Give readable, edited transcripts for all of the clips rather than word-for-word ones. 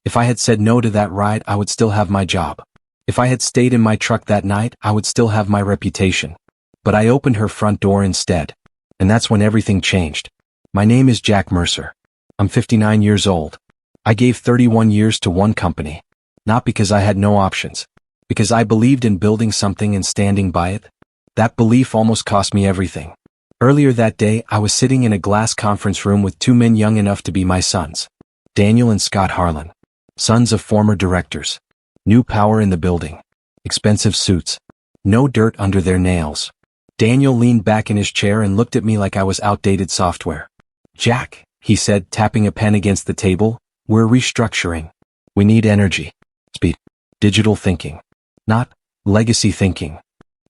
If I had said no to that ride, I would still have my job. If I had stayed in my truck that night, I would still have my reputation. But I opened her front door instead. And that's when everything changed. My name is Jack Mercer. I'm 59 years old. I gave 31 years to one company. Not because I had no options. Because I believed in building something and standing by it. That belief almost cost me everything. Earlier that day, I was sitting in a glass conference room with two men young enough to be my sons. Daniel and Scott Harlan. Sons of former directors. New power in the building. Expensive suits. No dirt under their nails. Daniel leaned back in his chair and looked at me like I was outdated software. Jack, he said, tapping a pen against the table, we're restructuring. We need energy. Speed. Digital thinking. Not legacy thinking.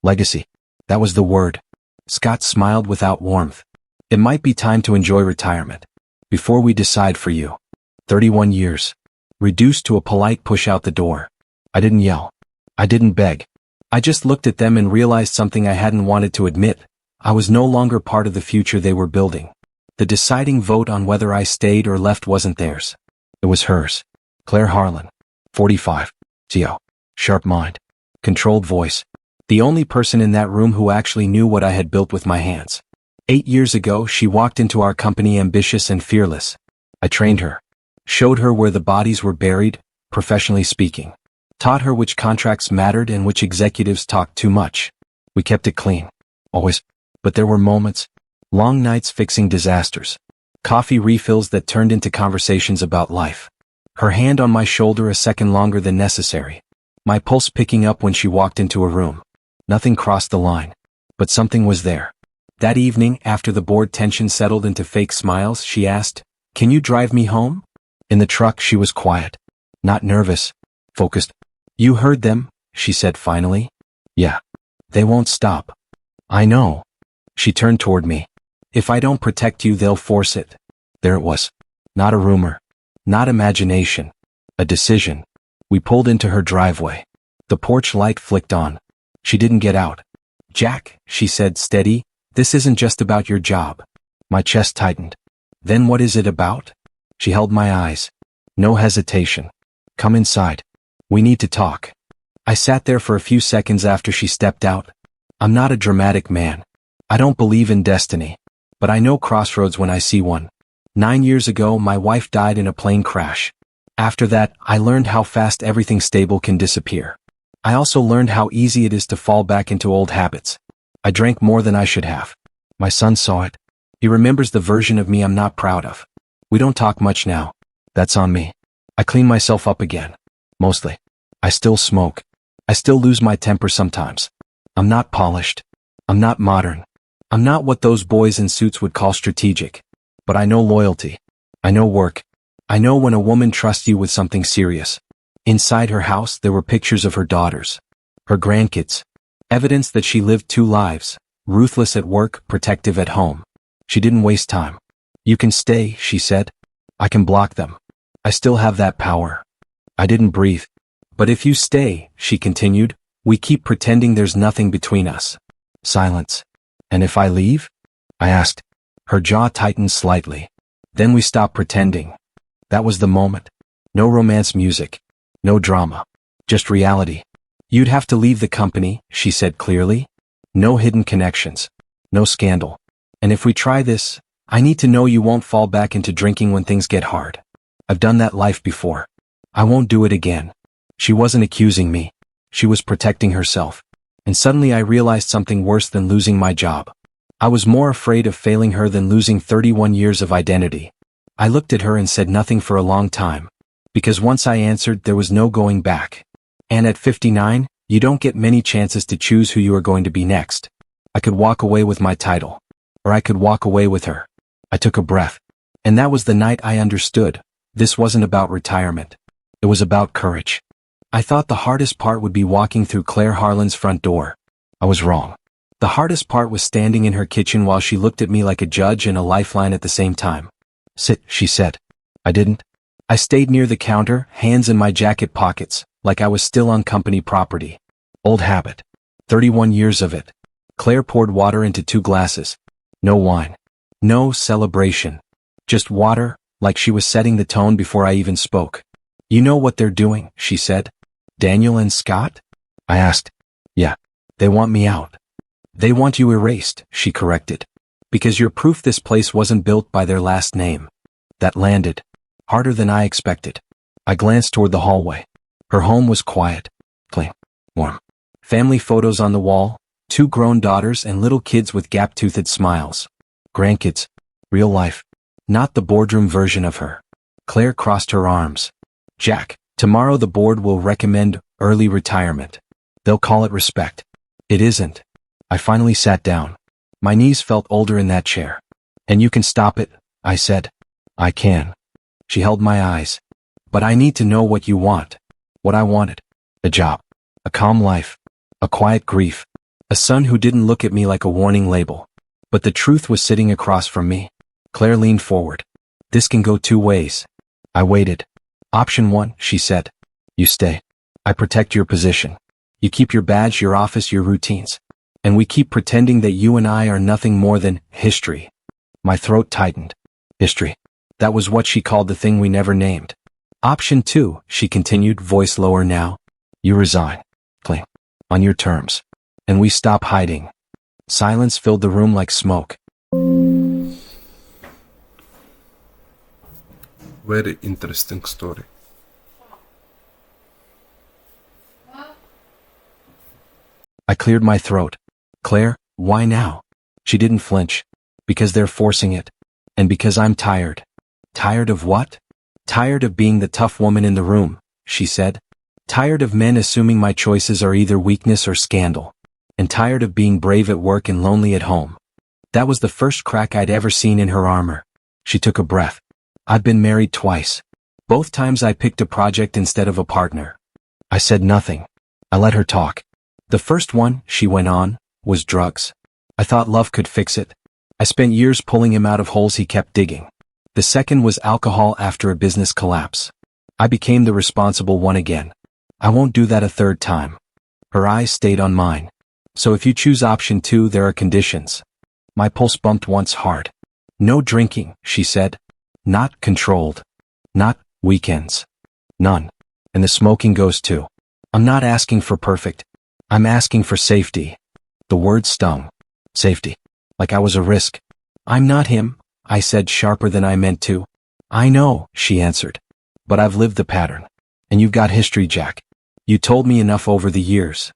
Legacy. That was the word. Scott smiled without warmth. It might be time to enjoy retirement. Before we decide for you. 31 years. Reduced to a polite push out the door. I didn't yell. I didn't beg. I just looked at them and realized something I hadn't wanted to admit. I was no longer part of the future they were building. The deciding vote on whether I stayed or left wasn't theirs. It was hers. Claire Harlan. 45. T.O. Sharp mind. Controlled voice. The only person in that room who actually knew what I had built with my hands. 8 years ago, she walked into our company ambitious and fearless. I trained her. Showed her where the bodies were buried, professionally speaking. Taught her which contracts mattered and which executives talked too much. We kept it clean. Always. But there were moments. Long nights fixing disasters. Coffee refills that turned into conversations about life. Her hand on my shoulder a second longer than necessary. My pulse picking up when she walked into a room. Nothing crossed the line. But something was there. That evening, after the board tension settled into fake smiles, she asked, "Can you drive me home?" In the truck, she was quiet. Not nervous. Focused. "You heard them," she said finally. "Yeah. They won't stop." "I know." She turned toward me. "If I don't protect you, they'll force it." There it was. Not a rumor. Not imagination. A decision. We pulled into her driveway. The porch light flicked on. She didn't get out. "Jack," she said steady, "this isn't just about your job." My chest tightened. "Then what is it about?" She held my eyes. No hesitation. "Come inside. We need to talk." I sat there for a few seconds after she stepped out. I'm not a dramatic man. I don't believe in destiny. But I know crossroads when I see one. 9 years ago, my wife died in a plane crash. After that, I learned how fast everything stable can disappear. I also learned how easy it is to fall back into old habits. I drank more than I should have. My son saw it. He remembers the version of me I'm not proud of. We don't talk much now. That's on me. I clean myself up again. Mostly. I still smoke. I still lose my temper sometimes. I'm not polished. I'm not modern. I'm not what those boys in suits would call strategic. But I know loyalty. I know work. I know when a woman trusts you with something serious. Inside her house, there were pictures of her daughters. Her grandkids. Evidence that she lived two lives. Ruthless at work, protective at home. She didn't waste time. "You can stay," she said. "I can block them. I still have that power." I didn't breathe. "But if you stay," she continued, "we keep pretending there's nothing between us." Silence. "And if I leave?" I asked. Her jaw tightened slightly. "Then we stop pretending." That was the moment. No romance music. No drama. Just reality. "You'd have to leave the company," she said clearly. "No hidden connections. No scandal. And if we try this, I need to know you won't fall back into drinking when things get hard. I've done that life before. I won't do it again." She wasn't accusing me. She was protecting herself. And suddenly I realized something worse than losing my job. I was more afraid of failing her than losing 31 years of identity. I looked at her and said nothing for a long time. Because once I answered, there was no going back. And at 59, you don't get many chances to choose who you are going to be next. I could walk away with my title. Or I could walk away with her. I took a breath. And that was the night I understood. This wasn't about retirement. It was about courage. I thought the hardest part would be walking through Claire Harlan's front door. I was wrong. The hardest part was standing in her kitchen while she looked at me like a judge and a lifeline at the same time. "Sit," she said. I didn't. I stayed near the counter, hands in my jacket pockets, like I was still on company property. Old habit. 31 years of it. Claire poured water into 2 glasses. No wine. No celebration. Just water, like she was setting the tone before I even spoke. You know what they're doing, she said. Daniel and Scott? I asked. Yeah. They want me out. They want you erased, she corrected. Because you're proof this place wasn't built by their last name. That landed. Harder than I expected. I glanced toward the hallway. Her home was quiet. Clean. Warm. Family photos on the wall. 2 grown daughters and little kids with gap-toothed smiles. Grandkids. Real life. Not the boardroom version of her. Claire crossed her arms. Jack, tomorrow the board will recommend early retirement. They'll call it respect. It isn't. I finally sat down. My knees felt older in that chair. And you can stop it, I said. I can. She held my eyes. But I need to know what you want. What I wanted. A job. A calm life. A quiet grief. A son who didn't look at me like a warning label. But the truth was sitting across from me. Claire leaned forward. This can go 2 ways. I waited. Option 1, she said. You stay. I protect your position. You keep your badge, your office, your routines. And we keep pretending that you and I are nothing more than history. My throat tightened. History. That was what she called the thing we never named. Option 2, she continued, voice lower now. You resign. Clean. On your terms. And we stop hiding. Silence filled the room like smoke. Very interesting story. I cleared my throat. Claire, why now? She didn't flinch. Because they're forcing it. And because I'm tired. Tired of what? Tired of being the tough woman in the room, she said. Tired of men assuming my choices are either weakness or scandal. And tired of being brave at work and lonely at home. That was the first crack I'd ever seen in her armor. She took a breath. I'd been married twice. Both times I picked a project instead of a partner. I said nothing. I let her talk. The first one, she went on, was drugs. I thought love could fix it. I spent years pulling him out of holes he kept digging. The second was alcohol after a business collapse. I became the responsible one again. I won't do that a third time. Her eyes stayed on mine. So if you choose option 2, there are conditions. My pulse bumped once hard. No drinking, she said. Not controlled. Not weekends. None. And the smoking goes too. I'm not asking for perfect. I'm asking for safety. The word stung. Safety. Like I was a risk. I'm not him, I said sharper than I meant to. I know, she answered. But I've lived the pattern. And you've got history, Jack. You told me enough over the years.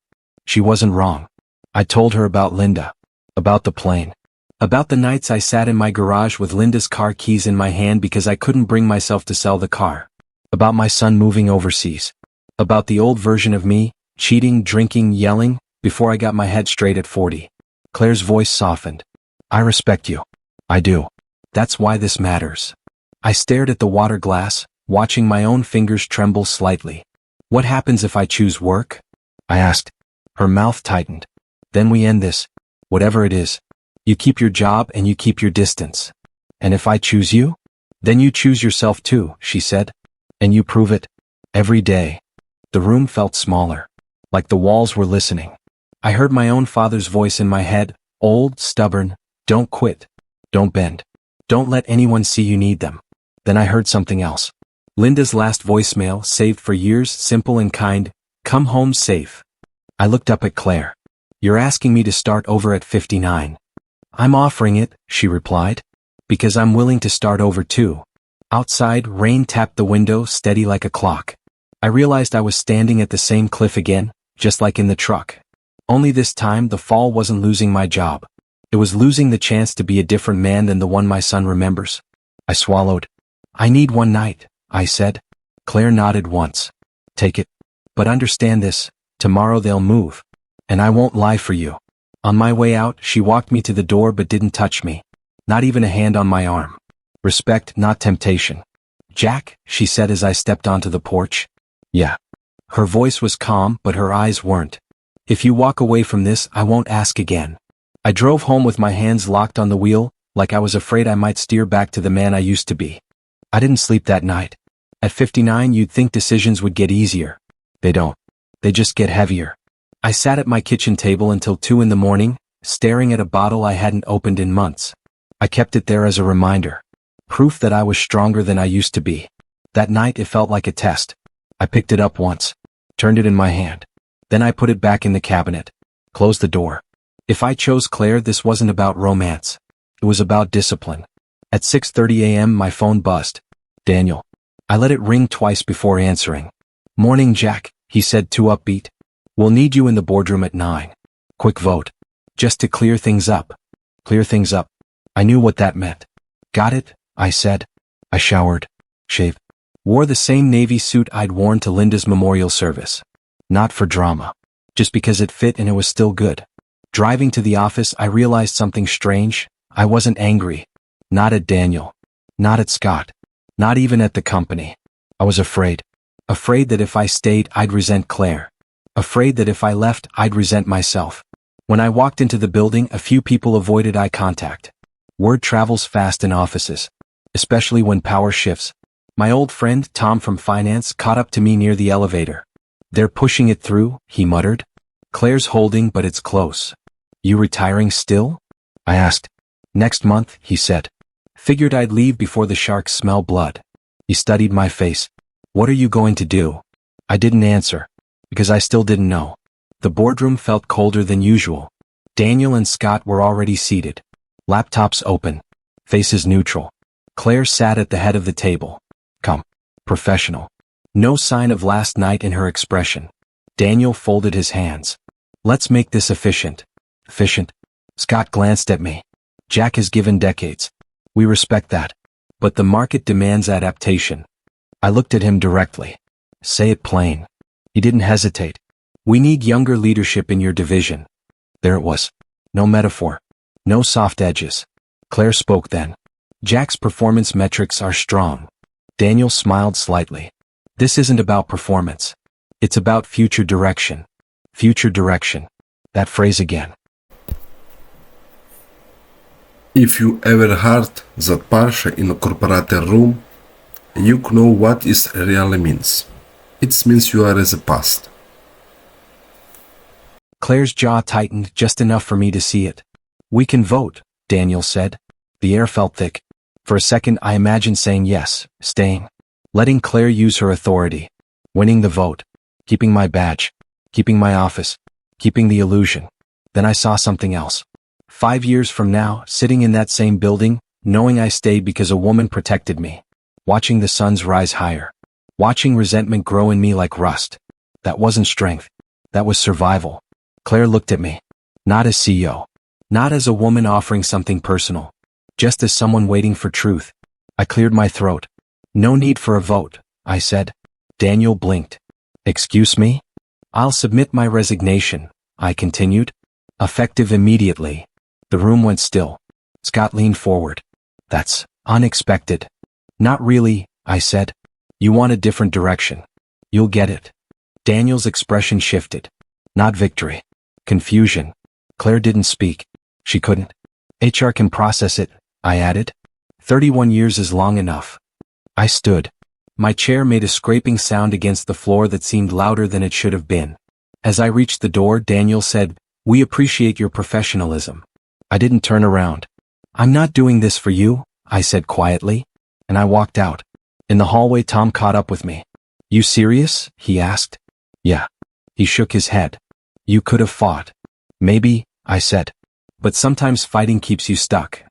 She wasn't wrong. I told her about Linda. About the plane. About the nights I sat in my garage with Linda's car keys in my hand because I couldn't bring myself to sell the car. About my son moving overseas. About the old version of me, cheating, drinking, yelling, before I got my head straight at 40. Claire's voice softened. I respect you. I do. That's why this matters. I stared at the water glass, watching my own fingers tremble slightly. What happens if I choose work? I asked. Her mouth tightened. Then we end this. Whatever it is. You keep your job and you keep your distance. And if I choose you? Then you choose yourself too, she said. And you prove it. Every day. The room felt smaller. Like the walls were listening. I heard my own father's voice in my head. Old, stubborn. Don't quit. Don't bend. Don't let anyone see you need them. Then I heard something else. Linda's last voicemail, saved for years, simple and kind. Come home safe. I looked up at Claire. You're asking me to start over at 59. I'm offering it, she replied. Because I'm willing to start over too. Outside, rain tapped the window, steady like a clock. I realized I was standing at the same cliff again, just like in the truck. Only this time the fall wasn't losing my job. It was losing the chance to be a different man than the one my son remembers. I swallowed. I need one night, I said. Claire nodded once. Take it. But understand this, tomorrow they'll move. And I won't lie for you. On my way out, she walked me to the door but didn't touch me. Not even a hand on my arm. Respect, not temptation. Jack, she said as I stepped onto the porch. Yeah. Her voice was calm, but her eyes weren't. If you walk away from this, I won't ask again. I drove home with my hands locked on the wheel, like I was afraid I might steer back to the man I used to be. I didn't sleep that night. At 59, you'd think decisions would get easier. They don't. They just get heavier. I sat at my kitchen table until 2 in the morning, staring at a bottle I hadn't opened in months. I kept it there as a reminder. Proof that I was stronger than I used to be. That night it felt like a test. I picked it up once, turned it in my hand. Then I put it back in the cabinet, closed the door. If I chose Claire, this wasn't about romance. It was about discipline. At 6:30 a.m. my phone buzzed. Daniel. I let it ring twice before answering. Morning, Jack, he said, too upbeat. We'll need you in the boardroom at 9. Quick vote. Just to clear things up. Clear things up. I knew what that meant. Got it, I said. I showered, shaved, wore the same navy suit I'd worn to Linda's memorial service. Not for drama. Just because it fit and it was still good. Driving to the office, I realized something strange. I wasn't angry. Not at Daniel. Not at Scott. Not even at the company. I was afraid. Afraid that if I stayed, I'd resent Claire. Afraid that if I left, I'd resent myself. When I walked into the building, a few people avoided eye contact. Word travels fast in offices, especially when power shifts. My old friend, Tom from finance, caught up to me near the elevator. They're pushing it through, he muttered. Claire's holding, but it's close. You retiring still? I asked. Next month, he said. Figured I'd leave before the sharks smell blood. He studied my face. What are you going to do? I didn't answer, because I still didn't know. The boardroom felt colder than usual. Daniel and Scott were already seated. Laptops open. Faces neutral. Claire sat at the head of the table. Calm. Professional. No sign of last night in her expression. Daniel folded his hands. Let's make this efficient. Efficient? Scott glanced at me. Jack has given decades. We respect that. But the market demands adaptation. I looked at him directly. Say it plain. He didn't hesitate. We need younger leadership in your division. There it was. No metaphor. No soft edges. Claire spoke then. Jack's performance metrics are strong. Daniel smiled slightly. This isn't about performance. It's about future direction. Future direction. That phrase again. If you ever heard that party in a corporate room, you know what it really means. It means you are in the past. Claire's jaw tightened just enough for me to see it. We can vote, Daniel said. The air felt thick. For a second I imagined saying yes, staying. Letting Claire use her authority. Winning the vote. Keeping my badge. Keeping my office. Keeping the illusion. Then I saw something else. 5 years from now, sitting in that same building, knowing I stayed because a woman protected me. Watching the suns rise higher. Watching resentment grow in me like rust. That wasn't strength. That was survival. Claire looked at me. Not as CEO. Not as a woman offering something personal. Just as someone waiting for truth. I cleared my throat. No need for a vote, I said. Daniel blinked. Excuse me? I'll submit my resignation, I continued. Effective immediately. The room went still. Scott leaned forward. That's unexpected. Not really, I said. You want a different direction. You'll get it. Daniel's expression shifted. Not victory. Confusion. Claire didn't speak. She couldn't. HR can process it, I added. 31 years is long enough. I stood. My chair made a scraping sound against the floor that seemed louder than it should have been. As I reached the door, Daniel said, "We appreciate your professionalism." I didn't turn around. "I'm not doing this for you," I said quietly, and I walked out. In the hallway, Tom caught up with me. "You serious?" he asked. "Yeah." He shook his head. "You could have fought." "Maybe," I said. "But sometimes fighting keeps you stuck."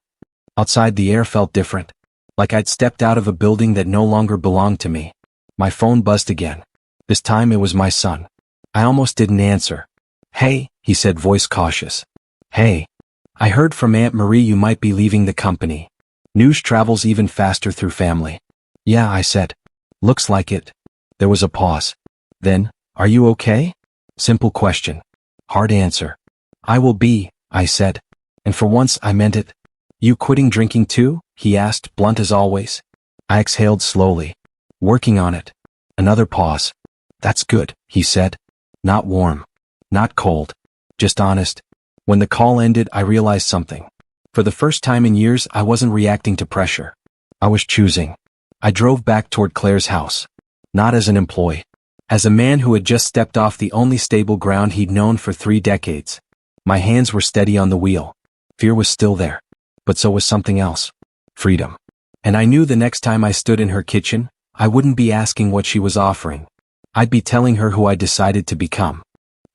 Outside, the air felt different. Like I'd stepped out of a building that no longer belonged to me. My phone buzzed again. This time it was my son. I almost didn't answer. "Hey," he said, voice cautious. "Hey. I heard from Aunt Marie you might be leaving the company. News travels even faster through family." "Yeah," I said. "Looks like it." There was a pause. Then, "Are you okay?" Simple question. Hard answer. "I will be," I said. And for once I meant it. "You quitting drinking too?" he asked, blunt as always. I exhaled slowly. "Working on it." Another pause. "That's good," he said. Not warm. Not cold. Just honest. When the call ended, I realized something. For the first time in years, I wasn't reacting to pressure. I was choosing. I drove back toward Claire's house. Not as an employee. As a man who had just stepped off the only stable ground he'd known for 3 decades. My hands were steady on the wheel. Fear was still there. But so was something else. Freedom. And I knew the next time I stood in her kitchen, I wouldn't be asking what she was offering. I'd be telling her who I decided to become.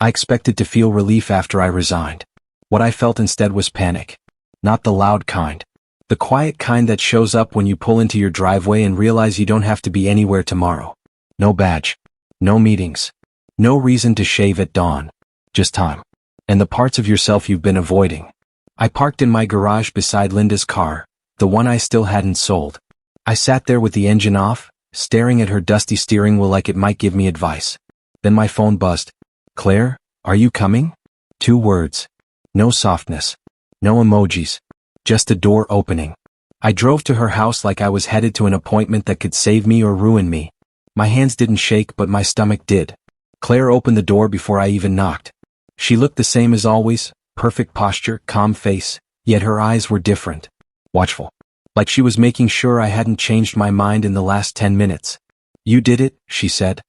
I expected to feel relief after I resigned. What I felt instead was panic. Not the loud kind. The quiet kind that shows up when you pull into your driveway and realize you don't have to be anywhere tomorrow. No badge. No meetings. No reason to shave at dawn. Just time. And the parts of yourself you've been avoiding. I parked in my garage beside Linda's car, the one I still hadn't sold. I sat there with the engine off, staring at her dusty steering wheel like it might give me advice. Then my phone buzzed. Claire, are you coming? 2 words. No softness. No emojis. Just a door opening. I drove to her house like I was headed to an appointment that could save me or ruin me. My hands didn't shake, but my stomach did. Claire opened the door before I even knocked. She looked the same as always, perfect posture, calm face, yet her eyes were different. Watchful. Like she was making sure I hadn't changed my mind in the last 10 minutes. You did it, she said.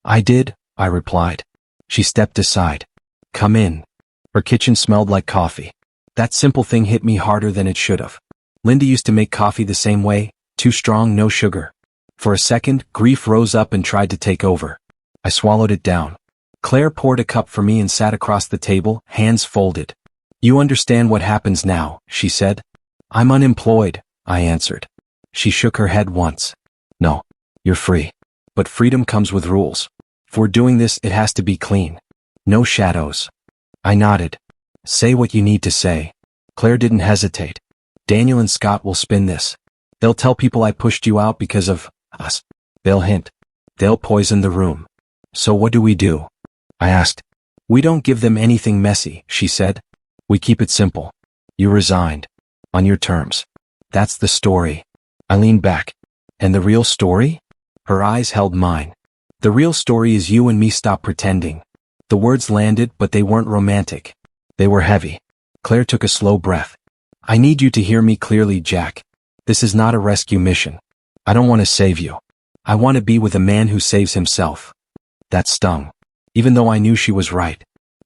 I did, I replied. She stepped aside. Come in. Her kitchen smelled like coffee. That simple thing hit me harder than it should have. Linda used to make coffee the same way, too strong, no sugar. For a second, grief rose up and tried to take over. I swallowed it down. Claire poured a cup for me and sat across the table, hands folded. You understand what happens now, she said. I'm unemployed, I answered. She shook her head once. No, you're free. But freedom comes with rules. If we're doing this, it has to be clean. No shadows. I nodded. Say what you need to say. Claire didn't hesitate. Daniel and Scott will spin this. They'll tell people I pushed you out because of us. They'll hint. They'll poison the room. So what do we do? I asked. We don't give them anything messy, she said. We keep it simple. You resigned. On your terms. That's the story. I leaned back. And the real story? Her eyes held mine. The real story is you and me stop pretending. The words landed, but they weren't romantic. They were heavy. Claire took a slow breath. I need you to hear me clearly, Jack. This is not a rescue mission. I don't want to save you. I want to be with a man who saves himself. That stung. Even though I knew she was right.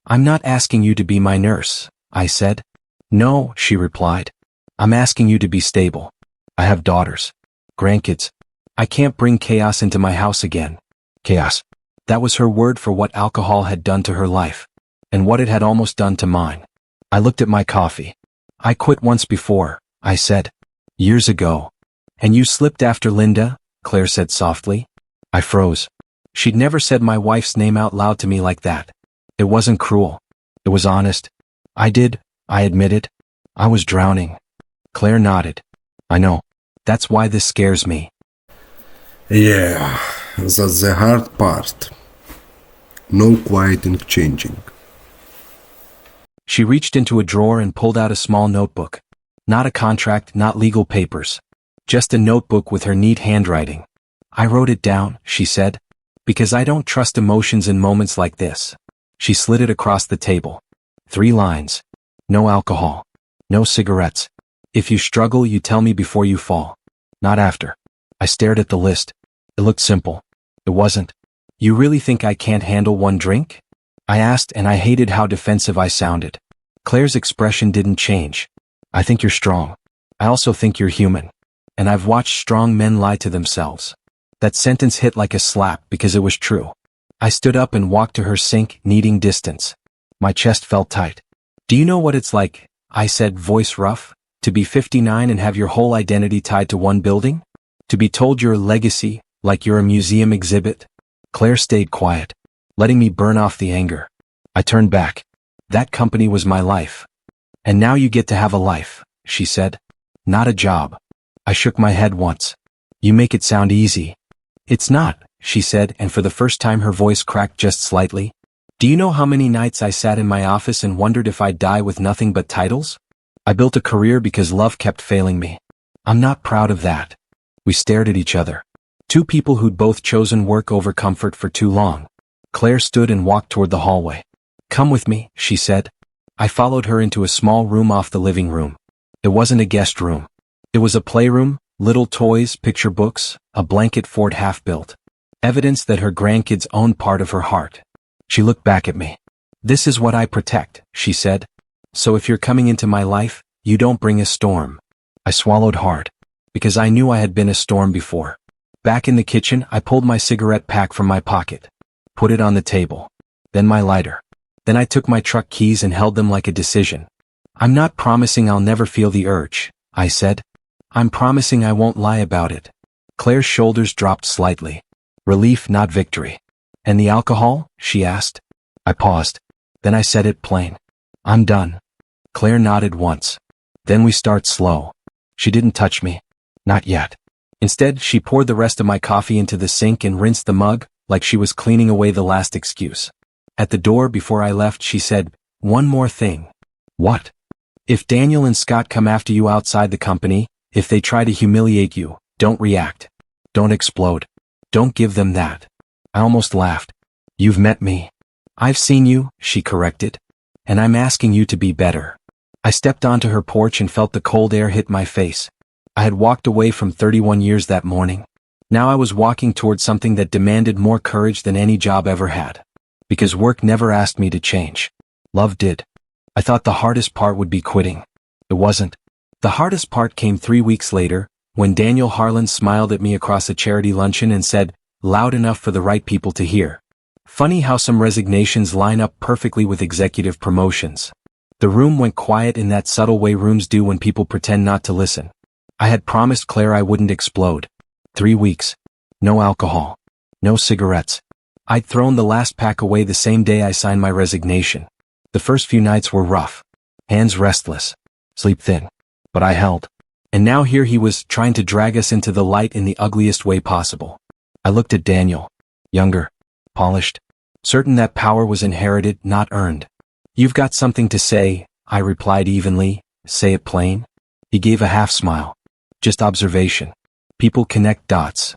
I'm not asking you to be my nurse, I said. No, she replied. I'm asking you to be stable. I have daughters. Grandkids. I can't bring chaos into my house again. Chaos. That was her word for what alcohol had done to her life. And what it had almost done to mine. I looked at my coffee. I quit once before, I said. Years ago. And you slipped after Linda, Claire said softly. I froze. She'd never said my wife's name out loud to me like that. It wasn't cruel. It was honest. I admitted. I was drowning. Claire nodded. I know. That's why this scares me. Yeah, that's the hard part. No quieting changing. She reached into a drawer and pulled out a small notebook. Not a contract, not legal papers. Just a notebook with her neat handwriting. I wrote it down, she said. Because I don't trust emotions in moments like this. She slid it across the table. 3 lines. No alcohol. No cigarettes. If you struggle, you tell me before you fall. Not after. I stared at the list. It looked simple. It wasn't. You really think I can't handle 1 drink? I asked, and I hated how defensive I sounded. Claire's expression didn't change. I think you're strong. I also think you're human. And I've watched strong men lie to themselves. That sentence hit like a slap because it was true. I stood up and walked to her sink, needing distance. My chest felt tight. Do you know what it's like, I said, voice rough, to be 59 and have your whole identity tied to 1 building? To be told you're a legacy, like you're a museum exhibit? Claire stayed quiet, letting me burn off the anger. I turned back. That company was my life. And now you get to have a life, she said. Not a job. I shook my head once. You make it sound easy. It's not, she said, and for the first time her voice cracked just slightly. Do you know how many nights I sat in my office and wondered if I'd die with nothing but titles? I built a career because love kept failing me. I'm not proud of that. We stared at each other. 2 people who'd both chosen work over comfort for too long. Claire stood and walked toward the hallway. Come with me, she said. I followed her into a small room off the living room. It wasn't a guest room. It was a playroom, little toys, picture books, a blanket fort half-built. Evidence that her grandkids owned part of her heart. She looked back at me. This is what I protect, she said. So if you're coming into my life, you don't bring a storm. I swallowed hard. Because I knew I had been a storm before. Back in the kitchen, I pulled my cigarette pack from my pocket. put it on the table. Then my lighter. Then I took my truck keys and held them like a decision. I'm not promising I'll never feel the urge, I said. I'm promising I won't lie about it. Claire's shoulders dropped slightly. Relief, not victory. And the alcohol? She asked. I paused. Then I said it plain. I'm done. Claire nodded once. Then we start slow. She didn't touch me. Not yet. Instead, she poured the rest of my coffee into the sink and rinsed the mug, like she was cleaning away the last excuse. At the door before I left, she said, "One more thing." What? If Daniel and Scott come after you outside the company, if they try to humiliate you, don't react. Don't explode. Don't give them that. I almost laughed. You've met me. I've seen you, she corrected. And I'm asking you to be better. I stepped onto her porch and felt the cold air hit my face. I had walked away from 31 years that morning. Now I was walking towards something that demanded more courage than any job ever had. Because work never asked me to change. Love did. I thought the hardest part would be quitting. It wasn't. The hardest part came 3 weeks later, when Daniel Harlan smiled at me across a charity luncheon and said, loud enough for the right people to hear. Funny how some resignations line up perfectly with executive promotions. The room went quiet in that subtle way rooms do when people pretend not to listen. I had promised Claire I wouldn't explode. 3 weeks. No alcohol. No cigarettes. I'd thrown the last pack away the same day I signed my resignation. The first few nights were rough. Hands restless. Sleep thin. But I held. And now here he was, trying to drag us into the light in the ugliest way possible. I looked at Daniel. Younger. Polished. Certain that power was inherited, not earned. You've got something to say, I replied evenly. Say it plain. He gave a half smile. Just observation. People connect dots.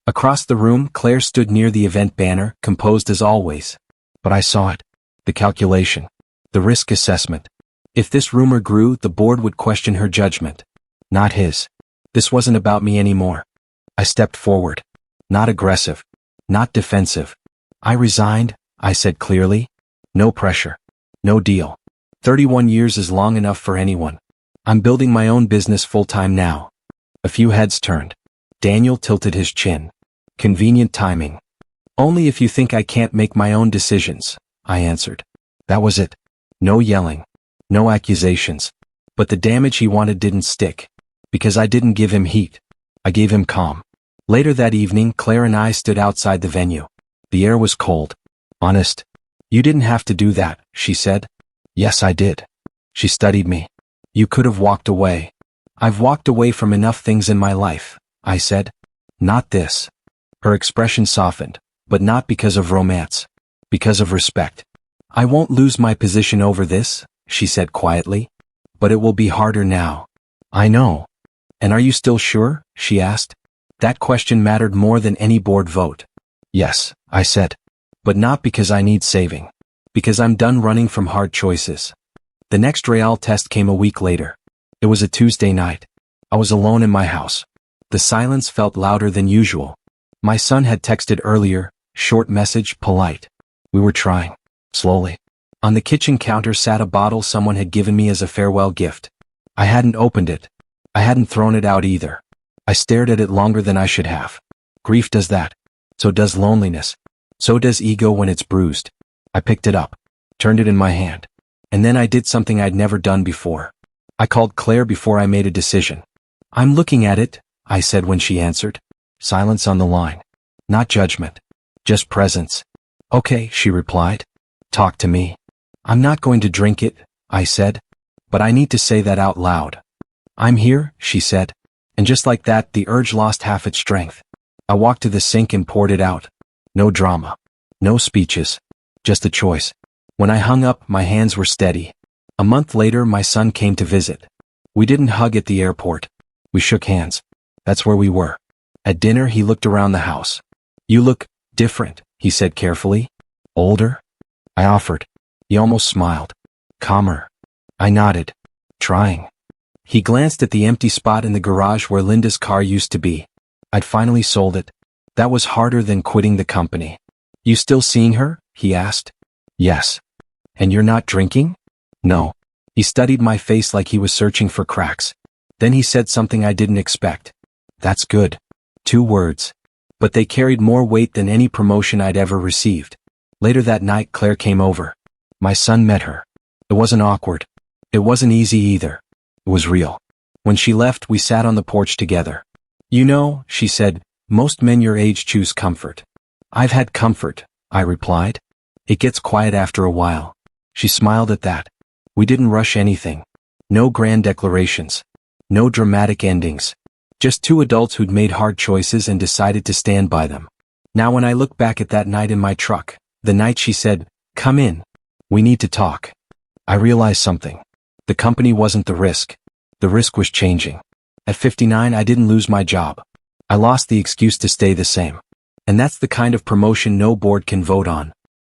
Across the room, Claire stood near the event banner, composed as always. But I saw it. The calculation. The risk assessment. If this rumor grew, the board would question her judgment. Not his. This wasn't about me anymore. I stepped forward. Not aggressive. Not defensive. I resigned, I said clearly. No pressure. No deal. 31 years is long enough for anyone. I'm building my own business full-time now. A few heads turned. Daniel tilted his chin. Convenient timing. Only if you think I can't make my own decisions, I answered. That was it. No yelling. No accusations. But the damage he wanted didn't stick. Because I didn't give him heat. I gave him calm. Later that evening, Claire and I stood outside the venue. The air was cold. Honest. You didn't have to do that, she said. Yes, I did. She studied me. You could have walked away. I've walked away from enough things in my life, I said. Not this. Her expression softened, but not because of romance. Because of respect. I won't lose my position over this, she said quietly. But it will be harder now. I know. And are you still sure? She asked. That question mattered more than any board vote. Yes, I said. But not because I need saving. Because I'm done running from hard choices. The next real test came a week later. It was a Tuesday night. I was alone in my house. The silence felt louder than usual. My son had texted earlier, short message, polite. We were trying. Slowly. On the kitchen counter sat a bottle someone had given me as a farewell gift. I hadn't opened it. I hadn't thrown it out either. I stared at it longer than I should have. Grief does that. So does loneliness. So does ego when it's bruised. I picked it up. Turned it in my hand. And then I did something I'd never done before. I called Claire before I made a decision. I'm looking at it, I said when she answered. Silence on the line. Not judgment. Just presence. Okay, she replied. Talk to me. I'm not going to drink it, I said. But I need to say that out loud. I'm here, she said. And just like that, the urge lost half its strength. I walked to the sink and poured it out. No drama. No speeches. Just a choice. When I hung up, my hands were steady. A month later, my son came to visit. We didn't hug at the airport. We shook hands. That's where we were. At dinner, he looked around the house. You look different, he said carefully. Older? I offered. He almost smiled. Calmer. I nodded. Trying. He glanced at the empty spot in the garage where Linda's car used to be. I'd finally sold it. That was harder than quitting the company. You still seeing her? He asked. Yes. And you're not drinking? No. He studied my face like he was searching for cracks. Then he said something I didn't expect. That's good. 2 words. But they carried more weight than any promotion I'd ever received. Later that night, Claire came over. My son met her. It wasn't awkward. It wasn't easy either. It was real. When she left, we sat on the porch together. You know, she said, most men your age choose comfort. I've had comfort, I replied. It gets quiet after a while. She smiled at that. We didn't rush anything. No grand declarations. No dramatic endings. Just two adults who'd made hard choices and decided to stand by them. Now when I look back at that night in my truck, the night she said, "Come in. We need to talk," I realized something. The company wasn't the risk. The risk was changing. At 59, I didn't lose my job. I lost the excuse to stay the same. And that's the kind of promotion no board can vote on.